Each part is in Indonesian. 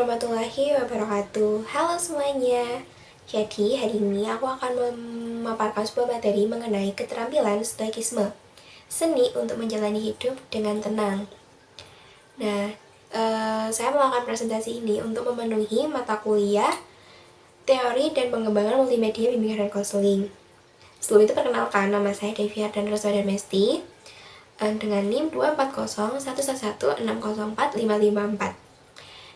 warahmatullahi wabarakatuh. Halo semuanya. Jadi hari ini aku akan memaparkan sebuah materi mengenai keterampilan stoikisme, seni untuk menjalani hidup dengan tenang. Nah, saya melakukan presentasi ini untuk memenuhi mata kuliah teori dan pengembangan multimedia bimbingan dan konseling. Sebelum itu perkenalkan, nama saya Devi Ardan Roswada Mesti dengan NIM 2401116045554.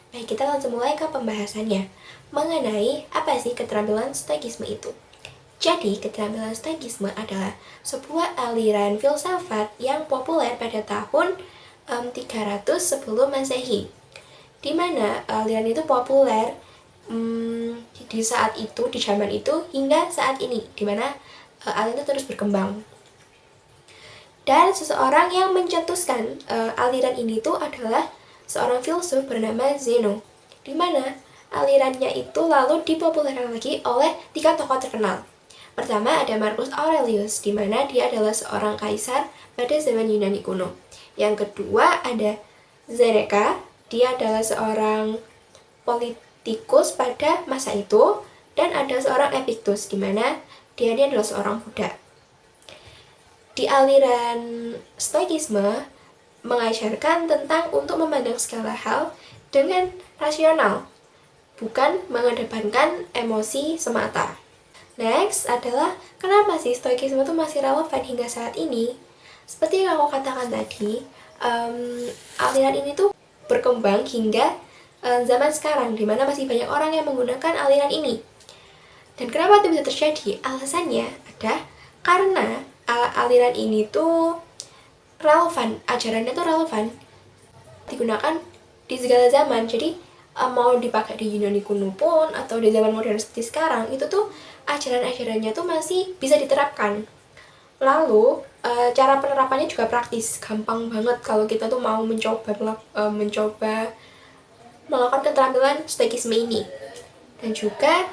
Baik, kita langsung mulai ke pembahasannya mengenai apa sih keterampilan stoikisme itu. Jadi, keterampilan stoikisme adalah sebuah aliran filsafat yang populer pada tahun 300 sebelum Masehi, di mana aliran itu populer di saat itu, di zaman itu hingga saat ini, di mana aliran itu terus berkembang. Dan seseorang yang mencetuskan aliran ini itu adalah seorang filsuf bernama Zeno, di mana alirannya itu lalu dipopulerkan lagi oleh 3 tokoh terkenal. Pertama ada Marcus Aurelius, di mana dia adalah seorang kaisar pada zaman Yunani kuno. Yang kedua ada Seneca, dia adalah seorang politikus pada masa itu. Dan ada seorang Epictetus, di mana dia adalah seorang Buddha. Di aliran stoikisme mengajarkan tentang untuk memandang segala hal dengan rasional, bukan mengedepankan emosi semata. Next adalah kenapa sih stoikisme itu masih relevan hingga saat ini? Seperti yang aku katakan tadi, aliran ini tuh berkembang hingga zaman sekarang, dimana masih banyak orang yang menggunakan aliran ini. Dan kenapa itu bisa terjadi? Alasannya ada karena aliran ini tuh relevan, ajarannya tuh relevan, digunakan di segala zaman. Jadi mau dipakai di Yunani kuno pun atau di zaman modern seperti sekarang, itu tuh ajaran-ajarannya tuh masih bisa diterapkan. Lalu cara penerapannya juga praktis, gampang banget kalau kita tuh mau mencoba melakukan keterampilan stoikisme ini. Dan juga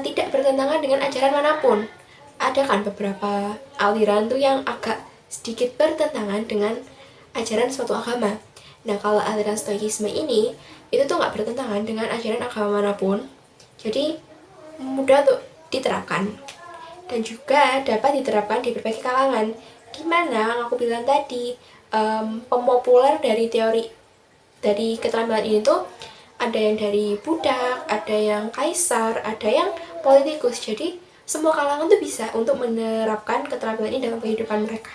tidak bertentangan dengan ajaran manapun. Ada kan beberapa aliran tuh yang agak sedikit bertentangan dengan ajaran suatu agama. Nah, kalau aliran stoikisme ini, itu tuh nggak bertentangan dengan ajaran agama manapun. Jadi, mudah untuk diterapkan. Dan juga dapat diterapkan di berbagai kalangan. Gimana aku bilang tadi, pemopuler dari teori, dari keterampilan ini tuh, ada yang dari budak, ada yang kaisar, ada yang politikus. Jadi, semua kalangan tuh bisa untuk menerapkan keterampilan ini dalam kehidupan mereka.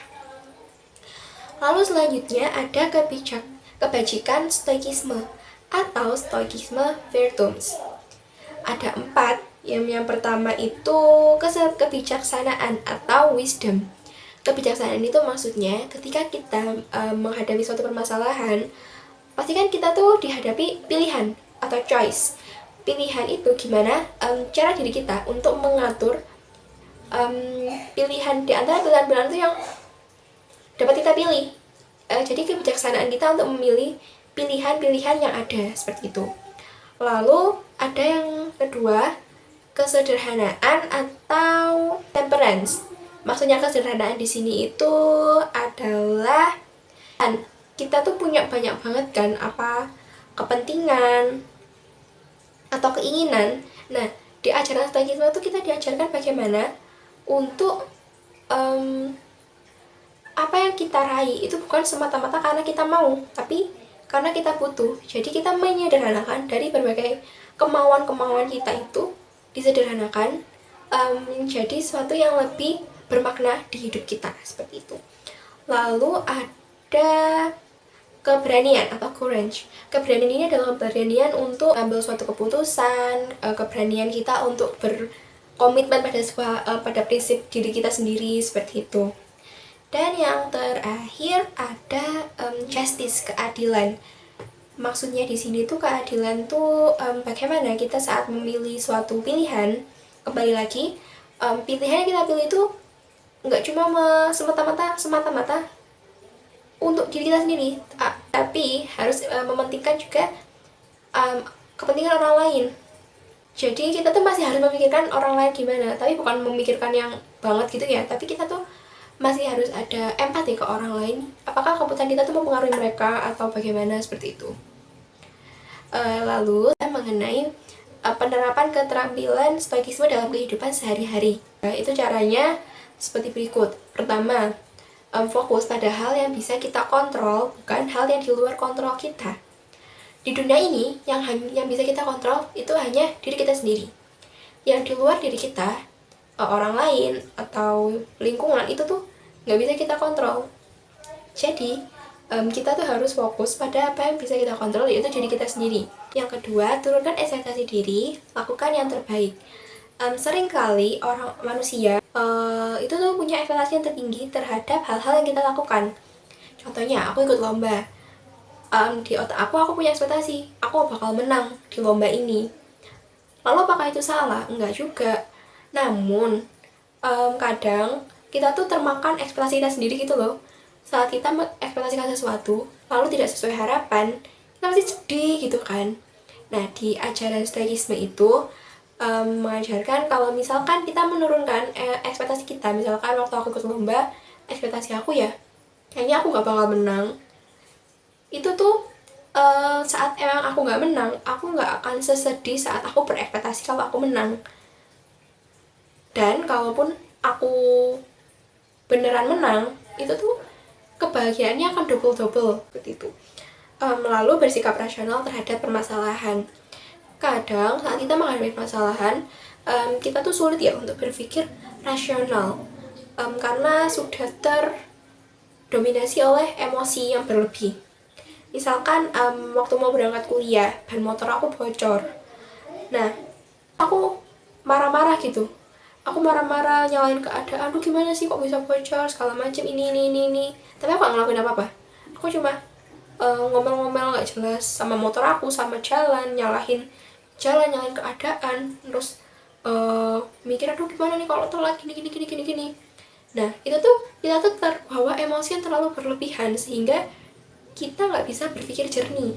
Lalu selanjutnya ada kebajikan stoikisme atau stoikisme virtues. Ada 4. Yang pertama itu kebijaksanaan atau wisdom. Kebijaksanaan itu maksudnya ketika kita menghadapi suatu permasalahan, pasti kan kita tuh dihadapi pilihan atau choice. Pilihan itu gimana cara diri kita untuk mengatur pilihan di antara pilihan-pilihan itu yang dapat kita pilih. Jadi kebijaksanaan kita untuk memilih pilihan-pilihan yang ada, seperti itu. Lalu ada yang kedua, kesederhanaan atau temperance. Maksudnya kesederhanaan di sini itu adalah kita tuh punya banyak banget kan kepentingan atau keinginan. Nah, di ajaran stoikisme itu kita diajarkan bagaimana untuk apa yang kita raih itu bukan semata-mata karena kita mau, tapi karena kita butuh. Jadi kita menyederhanakan dari berbagai kemauan-kemauan kita itu, disederhanakan menjadi sesuatu yang lebih bermakna di hidup kita, seperti itu. Lalu ada keberanian atau courage. Keberanian ini adalah keberanian untuk ambil suatu keputusan, keberanian kita untuk berkomitmen pada prinsip diri kita sendiri, seperti itu. Dan yang terakhir ada justice, keadilan. Maksudnya di sini tuh keadilan tuh bagaimana kita saat memilih suatu pilihan. Kembali lagi, pilihan yang kita pilih itu nggak cuma semata-mata untuk diri kita sendiri, tapi harus mementingkan juga kepentingan orang lain. Jadi kita tuh masih harus memikirkan orang lain gimana, tapi bukan memikirkan yang banget gitu ya, tapi kita tuh masih harus ada empati ke orang lain. Apakah keputusan kita tuh mempengaruhi mereka atau bagaimana, seperti itu. Lalu mengenai penerapan keterampilan stoikisme dalam kehidupan sehari-hari. Nah, itu caranya seperti berikut. Pertama, fokus pada hal yang bisa kita kontrol, bukan hal yang di luar kontrol kita. Di dunia ini, yang bisa kita kontrol itu hanya diri kita sendiri. Yang di luar diri kita, orang lain atau lingkungan itu tuh nggak bisa kita kontrol. Jadi, kita tuh harus fokus pada apa yang bisa kita kontrol, yaitu diri kita sendiri. Yang kedua, turunkan ekspektasi diri, lakukan yang terbaik. Seringkali orang manusia itu tuh punya ekspektasi yang tertinggi terhadap hal-hal yang kita lakukan. Contohnya, aku ikut lomba. Di otak aku punya ekspektasi, aku bakal menang di lomba ini. Lalu apakah itu salah? Enggak juga. Namun, kadang kita tuh termakan ekspektasi kita sendiri gitu loh. Saat kita mengekspektasikan sesuatu, lalu tidak sesuai harapan, kita pasti sedih gitu kan. Nah, di ajaran stoikisme itu mengajarkan kalau misalkan kita menurunkan ekspektasi kita, misalkan waktu aku ikut lomba, ekspektasi aku ya, kayaknya aku gak bakal menang. Itu tuh saat emang aku gak menang, aku gak akan sesedih saat aku berekspektasi kalau aku menang. Dan kalaupun aku beneran menang, itu tuh kebahagiaannya akan double-double seperti itu. Lalu bersikap rasional terhadap permasalahan. Kadang saat kita menghadapi permasalahan, kita tuh sulit ya untuk berpikir rasional, karena sudah terdominasi oleh emosi yang berlebih. Misalkan waktu mau berangkat kuliah, ban motor aku bocor. Nah, aku marah-marah gitu. Aku marah-marah, nyalain keadaan, aduh gimana sih kok bisa bocor, segala macam ini. Tapi aku gak ngelakuin apa-apa. Aku cuma ngomel-ngomel gak jelas sama motor aku, sama jalan, nyalain keadaan, terus mikir aduh gimana nih kalau telat gini. Nah, itu tuh kita tuh terbawa emosi yang terlalu berlebihan sehingga kita nggak bisa berpikir jernih.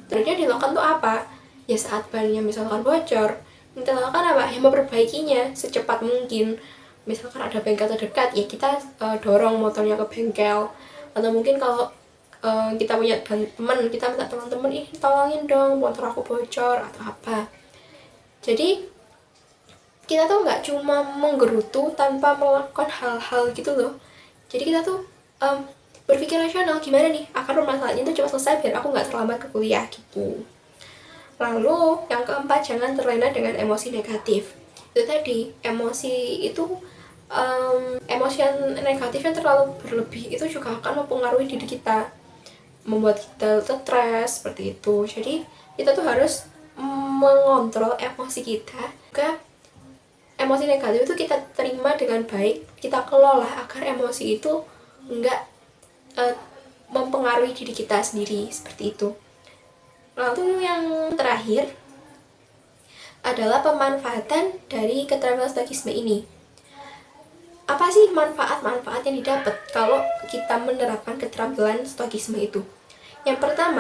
Sebenarnya dilakukan tuh apa? Ya saat bannya misalkan bocor, kita lakukan apa? Ya memperbaikinya secepat mungkin. Misalkan ada bengkel terdekat, ya kita dorong motornya ke bengkel. Atau mungkin kalau kita punya teman, kita minta teman-teman, tolongin dong motor aku bocor atau apa. Jadi kita tuh nggak cuma menggerutu tanpa melakukan hal-hal gitu loh. Jadi kita tuh berpikir rasional, gimana nih agar permasalahan itu cepat selesai biar aku nggak terlambat ke kuliah gitu. Lalu yang keempat, jangan terlena dengan emosi negatif. Itu tadi, emosi itu emosi yang negatif yang terlalu berlebih itu juga akan mempengaruhi diri kita, membuat kita stres seperti itu. Jadi kita tuh harus mengontrol emosi kita. Juga emosi negatif itu kita terima dengan baik, kita kelola agar emosi itu enggak mempengaruhi diri kita sendiri seperti itu. Lalu yang terakhir adalah pemanfaatan dari keterampilan stoikisme ini. Apa sih manfaat-manfaat yang didapat kalau kita menerapkan keterampilan stoikisme itu? Yang pertama,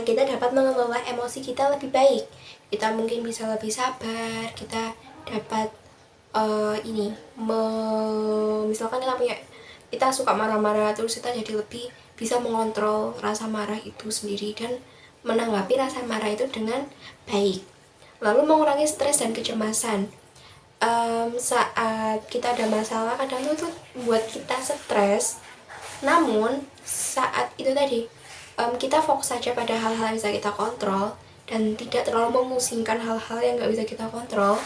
kita dapat mengelola emosi kita lebih baik. Kita mungkin bisa lebih sabar, kita dapat misalkan kita suka marah-marah, terus kita jadi lebih bisa mengontrol rasa marah itu sendiri dan menanggapi rasa marah itu dengan baik. Lalu mengurangi stres dan kecemasan. Saat kita ada masalah, kadang itu buat kita stres. Namun saat itu tadi kita fokus saja pada hal-hal yang bisa kita kontrol dan tidak terlalu memusingkan hal-hal yang nggak bisa kita kontrol,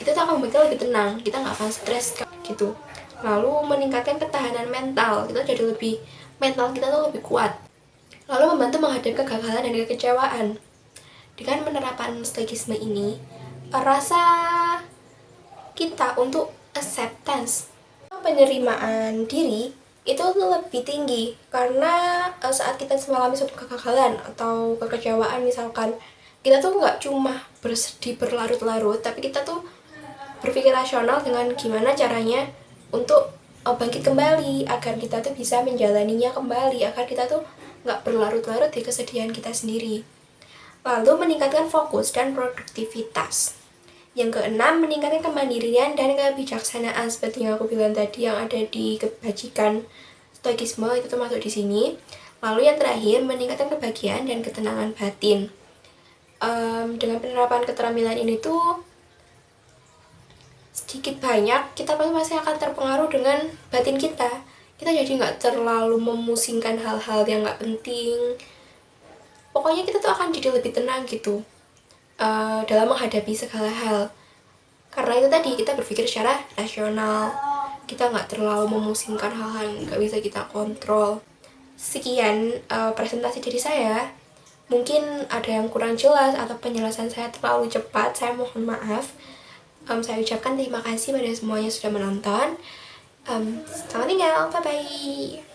itu akan membuat kita lebih tenang, kita nggak akan stres gitu. Lalu meningkatkan ketahanan mental, kita jadi mental kita tuh lebih kuat. Lalu membantu menghadapi kegagalan dan kekecewaan. Dengan penerapan stoikisme ini, rasa kita untuk acceptance, penerimaan diri itu lebih tinggi. Karena saat kita mengalami suatu kegagalan atau kekecewaan misalkan, kita tuh nggak cuma bersedih berlarut-larut, tapi kita tuh berpikir rasional dengan gimana caranya untuk bangkit kembali, agar kita tuh bisa menjalaninya kembali, agar kita tuh nggak berlarut-larut di kesedihan kita sendiri. Lalu meningkatkan fokus dan produktivitas. Yang keenam, meningkatkan kemandirian dan kebijaksanaan seperti yang aku bilang tadi, yang ada di kebajikan stoikisme itu termasuk di sini. Lalu yang terakhir, meningkatkan kebahagiaan dan ketenangan batin. Dengan penerapan keterampilan ini tuh sedikit banyak kita pasti akan terpengaruh dengan batin kita. Kita jadi nggak terlalu memusingkan hal-hal yang nggak penting. Pokoknya kita tuh akan jadi lebih tenang gitu dalam menghadapi segala hal. Karena itu tadi, kita berpikir secara rasional, kita nggak terlalu memusingkan hal-hal yang nggak bisa kita kontrol. Sekian presentasi dari saya. Mungkin ada yang kurang jelas atau penjelasan saya terlalu cepat, saya mohon maaf. Saya ucapkan terima kasih pada semuanya sudah menonton. Selamat tinggal, bye-bye.